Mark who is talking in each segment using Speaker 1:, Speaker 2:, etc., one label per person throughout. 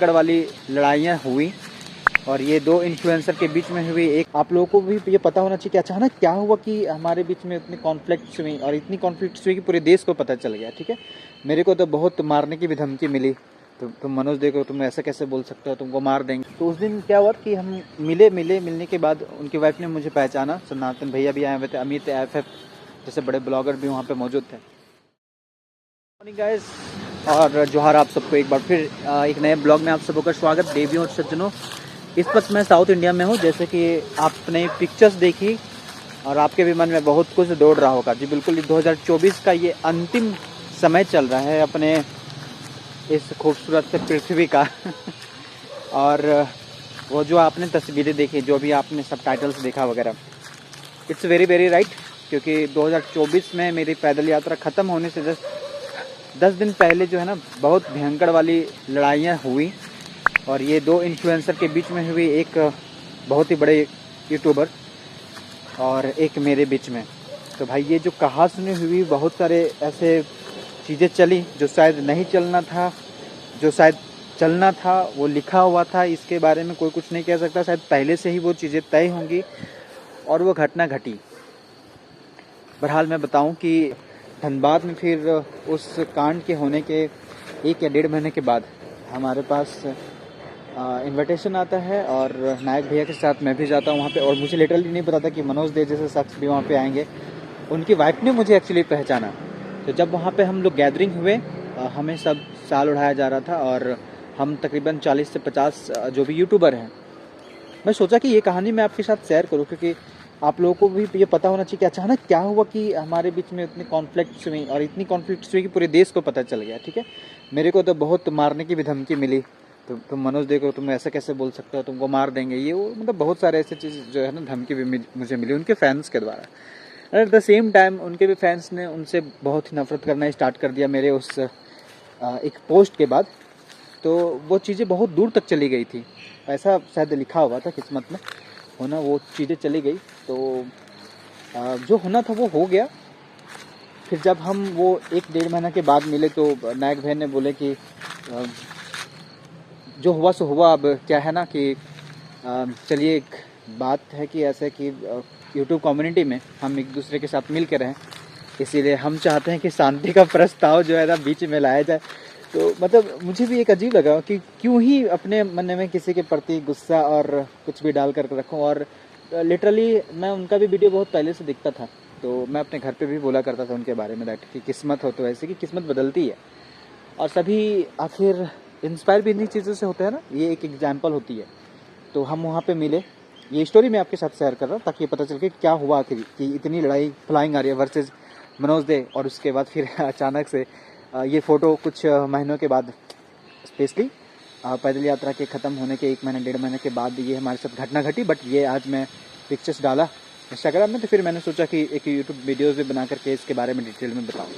Speaker 1: भयंकर वाली लड़ाइयाँ हुई और ये दो इन्फ्लुएंसर के बीच में हुई। एक आप लोगों को भी ये पता होना चाहिए कि अचानक क्या हुआ कि हमारे बीच में इतनी कॉन्फ्लिक्ट्स हुई और इतनी कॉन्फ्लिक्ट्स हुई कि पूरे देश को पता चल गया। ठीक है, मेरे को तो बहुत मारने की भी धमकी मिली। तो तुम मनोज देखो, तुम ऐसा कैसे बोल सकते हो, तुमको मार देंगे। तो उस दिन क्या हुआ कि हम मिलने के बाद उनकी वाइफ ने मुझे पहचाना। सनातन भैया भी आए हुए थे, अमित FF जैसे बड़े ब्लॉगर भी वहाँ पे मौजूद थे। मॉर्निंग गाइस, और जोहार आप सबको एक बार फिर एक नए ब्लॉग में आप सबों का स्वागत। देवियों और सज्जनों, इस वक्त मैं साउथ इंडिया में हूँ। जैसे कि आपने पिक्चर्स देखी और आपके भी मन में बहुत कुछ दौड़ रहा होगा। जी बिल्कुल, 2024 का ये अंतिम समय चल रहा है अपने इस खूबसूरत से पृथ्वी का और वो जो आपने तस्वीरें देखी, जो भी आपने सबटाइटल्स देखा वगैरह, इट्स वेरी वेरी राइट। क्योंकि 2024 में मेरी पैदल यात्रा ख़त्म होने से जस्ट 10 दिन पहले जो है ना, बहुत भयंकर वाली लड़ाइयाँ हुई और ये दो इन्फ्लुएंसर के बीच में हुई। एक बहुत ही बड़े यूट्यूबर और एक मेरे बीच में। तो भाई ये जो कहा सुनी हुई, बहुत सारे ऐसे चीज़ें चली जो शायद नहीं चलना था, जो शायद चलना था वो लिखा हुआ था। इसके बारे में कोई कुछ नहीं कह सकता। शायद पहले से ही वो चीज़ें तय होंगी और वो घटना घटी। बहरहाल मैं बताऊं कि धनबाद में फिर उस कांड के होने के 1 या 1.5 महीने के बाद हमारे पास इनविटेशन आता है और नायक भैया के साथ मैं भी जाता हूँ वहाँ पे। और मुझे लिटरली नहीं पता था कि मनोज दे जैसे शख्स भी वहाँ पे आएंगे। उनकी वाइफ ने मुझे एक्चुअली पहचाना। तो जब वहाँ पे हम लोग गैदरिंग हुए, हमें सब साल उड़ाया जा रहा था और हम तकरीबन 40 से 50 जो भी यूट्यूबर हैं, मैं सोचा कि ये कहानी मैं आपके साथ शेयर करूँ। क्योंकि आप लोगों को भी ये पता होना चाहिए कि अचानक क्या हुआ कि हमारे बीच में इतनी कॉन्फ्लिक्ट्स हुई और इतनी कॉन्फ्लिक्ट्स हुई कि पूरे देश को पता चल गया। ठीक है, मेरे को तो बहुत मारने की भी धमकी मिली। तो तुम मनोज देखो, तुम ऐसा कैसे बोल सकते हो, तुमको मार देंगे, ये वो, मतलब बहुत सारे ऐसे चीज़ जो है ना, धमकी भी मुझे मिली उनके फैंस के द्वारा। एट द सेम टाइम उनके भी फैंस ने उनसे बहुत ही नफरत करना स्टार्ट कर दिया मेरे उस एक पोस्ट के बाद। तो वो चीज़ें बहुत दूर तक चली गई थी, ऐसा शायद लिखा हुआ था किस्मत में होना, वो चीज़ें चली गई। तो जो होना था वो हो गया। फिर जब हम वो 1-1.5 महीना के बाद मिले तो नायक भाई ने बोले कि जो हुआ सो हुआ। अब क्या है ना कि चलिए, एक बात है कि ऐसे कि यूट्यूब कम्युनिटी में हम एक दूसरे के साथ मिल के रहें, इसीलिए हम चाहते हैं कि शांति का प्रस्ताव जो है ना बीच में लाया जाए। तो मतलब मुझे भी एक अजीब लगा कि क्यों ही अपने मन में किसी के प्रति गुस्सा और कुछ भी डाल कर रखूं। और लिटरली मैं उनका भी वीडियो बहुत पहले से दिखता था, तो मैं अपने घर पे भी बोला करता था उनके बारे में दैट कि किस्मत हो तो ऐसे कि किस्मत बदलती है और सभी आखिर इंस्पायर भी इन्हीं चीज़ों से होते हैं ना, ये एक एग्जाम्पल होती है। तो हम वहाँ पे मिले, ये स्टोरी मैं आपके साथ शेयर कर रहा हूँ ताकि पता चल के क्या हुआ आखिर कि इतनी लड़ाई फ्लाइंग आर्या वर्सेस मनोज दे। और उसके बाद फिर अचानक से ये फ़ोटो कुछ महीनों के बाद, स्पेशली पैदल यात्रा के ख़त्म होने के 1 महीने 1.5 महीने के बाद ये हमारे साथ घटना घटी। बट ये आज मैं पिक्चर्स डाला इंस्टाग्राम में, तो फिर मैंने सोचा कि एक यूट्यूब वीडियोज़ भी बना करके इसके बारे में डिटेल में बताऊँ।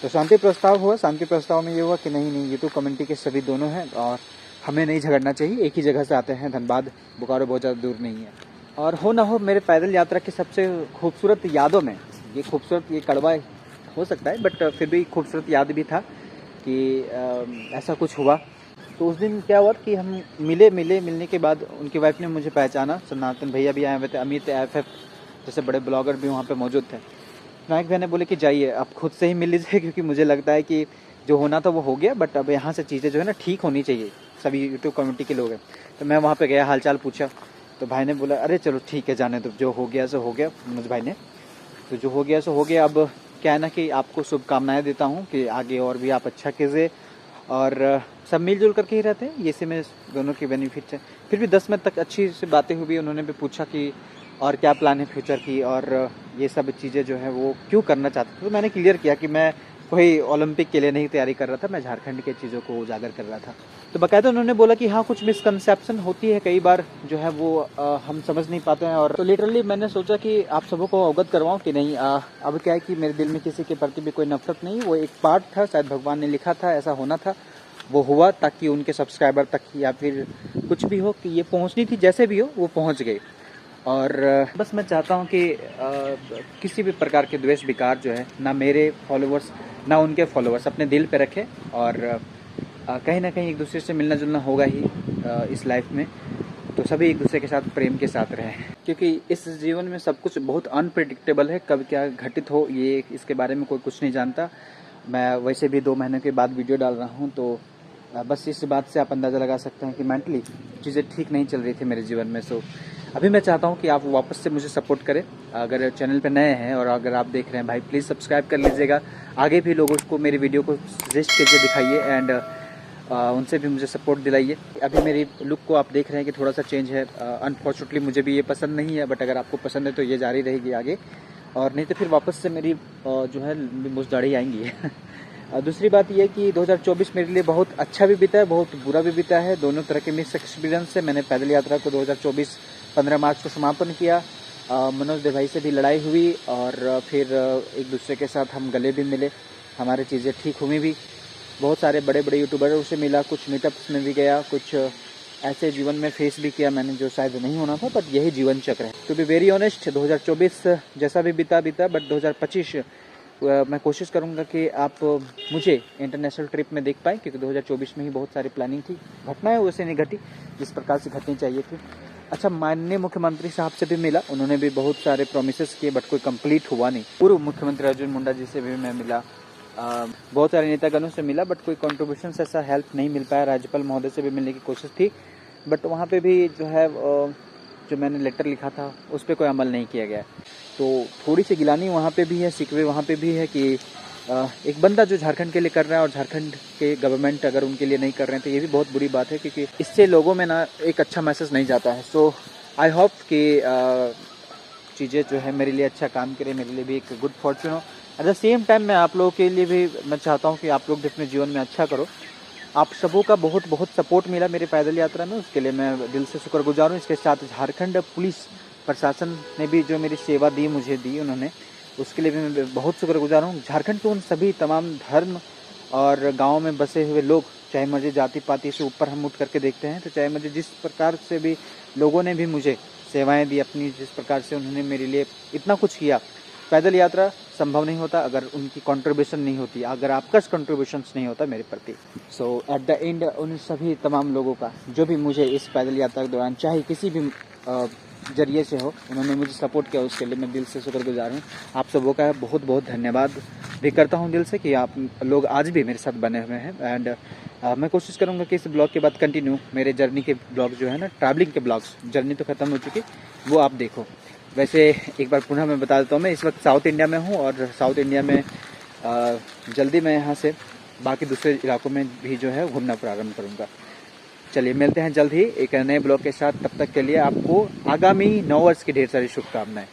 Speaker 1: तो शांति प्रस्ताव हुआ। शांति प्रस्ताव में ये हुआ कि नहीं यूट्यूब कम्युनिटी के सभी दोनों हैं और हमें नहीं झगड़ना चाहिए, एक ही जगह से आते हैं, धनबाद बोकारो बहुत ज़्यादा दूर नहीं है। और हो ना हो, मेरे पैदल यात्रा की सबसे खूबसूरत यादों में ये खूबसूरत, ये कड़वा हो सकता है बट फिर भी खूबसूरत याद भी था कि ऐसा कुछ हुआ। तो उस दिन क्या हुआ कि हम मिलने के बाद उनकी वाइफ ने मुझे पहचाना। सनातन भैया भी आए हुए थे, अमित FF जैसे बड़े ब्लॉगर भी वहाँ पे मौजूद थे। नायक भैया ने बोले कि जाइए आप खुद से ही मिल लीजिए, क्योंकि मुझे लगता है कि जो होना था वो हो गया, बट अब यहाँ से चीज़ें जो है ना ठीक होनी चाहिए, सभी यूट्यूब कम्युनिटी के लोग हैं। तो मैं वहाँ पे गया, हालचाल पूछा, तो भाई ने बोला अरे चलो ठीक है, जाने दो, जो हो गया सो हो गया। मनोज भाई ने, तो जो हो गया सो हो गया। अब क्या है ना कि आपको शुभकामनाएं देता हूँ कि आगे और भी आप अच्छा कीजिए और सब मिलजुल करके ही रहते हैं, ये से में दोनों के बेनिफिट है। फिर भी 10 मिनट तक अच्छी से बातें हुई। उन्होंने भी पूछा कि और क्या प्लान है फ्यूचर की और ये सब चीज़ें जो है वो क्यों करना चाहते थे। तो मैंने क्लियर किया कि मैं कोई ओलंपिक के लिए नहीं तैयारी कर रहा था, मैं झारखंड के चीज़ों को उजागर कर रहा था। तो बाकायदा उन्होंने बोला कि हाँ कुछ मिसकंसेप्शन होती है कई बार जो है वो हम समझ नहीं पाते हैं। और तो लिटरली मैंने सोचा कि आप सबों को अवगत करवाऊँ कि नहीं, अब क्या है कि मेरे दिल में किसी के प्रति भी कोई नफरत नहीं, वो एक पार्ट था, शायद भगवान ने लिखा था ऐसा होना था, वो हुआ ताकि उनके सब्सक्राइबर तक या फिर कुछ भी हो कि ये पहुँचनी थी, जैसे भी हो वो पहुँच गई। और बस मैं चाहता हूँ कि किसी भी प्रकार के द्वेष विकार जो है ना मेरे फॉलोअर्स ना उनके फॉलोअर्स अपने दिल पे रखें और कहीं ना कहीं एक दूसरे से मिलना जुलना होगा ही इस लाइफ में। तो सभी एक दूसरे के साथ प्रेम के साथ रहें, क्योंकि इस जीवन में सब कुछ बहुत अनप्रेडिक्टेबल है, कब क्या घटित हो ये इसके बारे में कोई कुछ नहीं जानता। मैं वैसे भी 2 महीने के बाद वीडियो डाल रहा हूँ, तो बस इस बात से आप अंदाज़ा लगा सकते हैं कि मेंटली चीज़ें ठीक नहीं चल रही थी मेरे जीवन में। सो अभी मैं चाहता हूँ कि आप वापस से मुझे सपोर्ट करें। अगर चैनल पर नए हैं और अगर आप देख रहे हैं भाई, प्लीज़ सब्सक्राइब कर लीजिएगा। आगे भी लोगों को मेरी वीडियो को सजेस्ट कीजिए, दिखाइए एंड उनसे भी मुझे सपोर्ट दिलाइए। अभी मेरी लुक को आप देख रहे हैं कि थोड़ा सा चेंज है। अनफॉर्चुनेटली मुझे भी ये पसंद नहीं है, बट अगर आपको पसंद है तो ये जारी रहेगी आगे, और नहीं तो फिर वापस से मेरी जो है मुझदाड़ी आएंगी। दूसरी बात यह कि 2024 मेरे लिए बहुत अच्छा भी बीता है, बहुत बुरा भी बीता है। दोनों तरह के मिक्स एक्सपीरियंस है। मैंने पैदल यात्रा को 2024 15 मार्च को समापन किया। मनोज दे भाई से भी लड़ाई हुई और फिर एक दूसरे के साथ हम गले भी मिले, हमारी चीज़ें ठीक हुई भी। बहुत सारे बड़े बड़े यूट्यूबरों से मिला, कुछ मीटअप्स में भी गया, कुछ ऐसे जीवन में फेस भी किया मैंने जो शायद नहीं होना था, बट यही जीवन चक्र है। टू बी वेरी ऑनेस्ट, 2024 जैसा भी बीता बट 2025 मैं कोशिश करूंगा कि आप मुझे इंटरनेशनल ट्रिप में देख पाएँ, क्योंकि 2024 में ही बहुत सारी प्लानिंग थी। घटनाएं वैसे नहीं घटी जिस प्रकार से घटनी चाहिए थी। अच्छा, माननीय मुख्यमंत्री साहब से भी मिला, उन्होंने भी बहुत सारे प्रोमिसेस किए, बट कोई कंप्लीट हुआ नहीं। पूर्व मुख्यमंत्री अर्जुन मुंडा जी से भी मैं मिला, बहुत सारे नेतागणों से मिला, बट कोई कंट्रीब्यूशन से ऐसा हेल्प नहीं मिल पाया। राज्यपाल महोदय से भी मिलने की कोशिश थी, बट वहाँ पे भी जो है जो मैंने लेटर लिखा था उस पर कोई अमल नहीं किया गया। तो थोड़ी सी गिलानी वहाँ पे भी है, शिकवे वहाँ पे भी है कि एक बंदा जो झारखंड के लिए कर रहा है और झारखंड के गवर्नमेंट अगर उनके लिए नहीं कर रहे हैं तो ये भी बहुत बुरी बात है, क्योंकि इससे लोगों में ना एक अच्छा मैसेज नहीं जाता है। सो आई होप कि चीज़ें जो है मेरे लिए अच्छा काम करे, मेरे लिए भी एक गुड फॉर्चून हो। एट द सेम टाइम मैं आप लोगों के लिए भी मैं चाहता हूँ कि आप लोग भी अपने जीवन में अच्छा करो। आप सबों का बहुत बहुत सपोर्ट मिला मेरे पैदल यात्रा में, उसके लिए मैं दिल से शुक्रगुजार हूँ। इसके साथ झारखंड पुलिस प्रशासन ने भी जो मेरी सेवा दी मुझे दी उन्होंने, उसके लिए भी मैं बहुत शुक्रगुजार हूँ। झारखंड के उन सभी तमाम धर्म और गाँव में बसे हुए लोग, चाहे मुझे जाति पाति से ऊपर हम उठ करके देखते हैं, तो चाहे मुझे जिस प्रकार से भी लोगों ने भी मुझे सेवाएं दी अपनी, जिस प्रकार से उन्होंने मेरे लिए इतना कुछ किया। पैदल यात्रा संभव नहीं होता अगर उनकी कंट्रीब्यूशन नहीं होती, अगर आपका कंट्रीब्यूशन नहीं होता मेरे प्रति। सो एट द एंड उन सभी तमाम लोगों का जो भी मुझे इस पैदल यात्रा के दौरान चाहे किसी भी जरिए से हो, उन्होंने मुझे सपोर्ट किया, उसके लिए मैं दिल से शुक्रगुजार हूँ। आप सबों का बहुत बहुत धन्यवाद भी करता हूँ दिल से कि आप लोग आज भी मेरे साथ बने हुए हैं। एंड मैं कोशिश करूँगा कि इस ब्लॉग के बाद कंटिन्यू मेरे जर्नी के ब्लॉग जो है ना, ट्रैवलिंग के ब्लॉग्स, जर्नी तो ख़त्म हो चुकी, वो आप देखो। वैसे एक बार पुनः मैं बता देता हूँ, मैं इस वक्त साउथ इंडिया में हूँ और साउथ इंडिया में जल्दी मैं यहाँ से बाकी दूसरे इलाकों में भी जो है घूमना प्रारंभ करूँगा। चलिए मिलते हैं जल्द ही एक नए ब्लॉग के साथ, तब तक के लिए आपको आगामी 9 वर्ष की ढेर सारी शुभकामनाएं।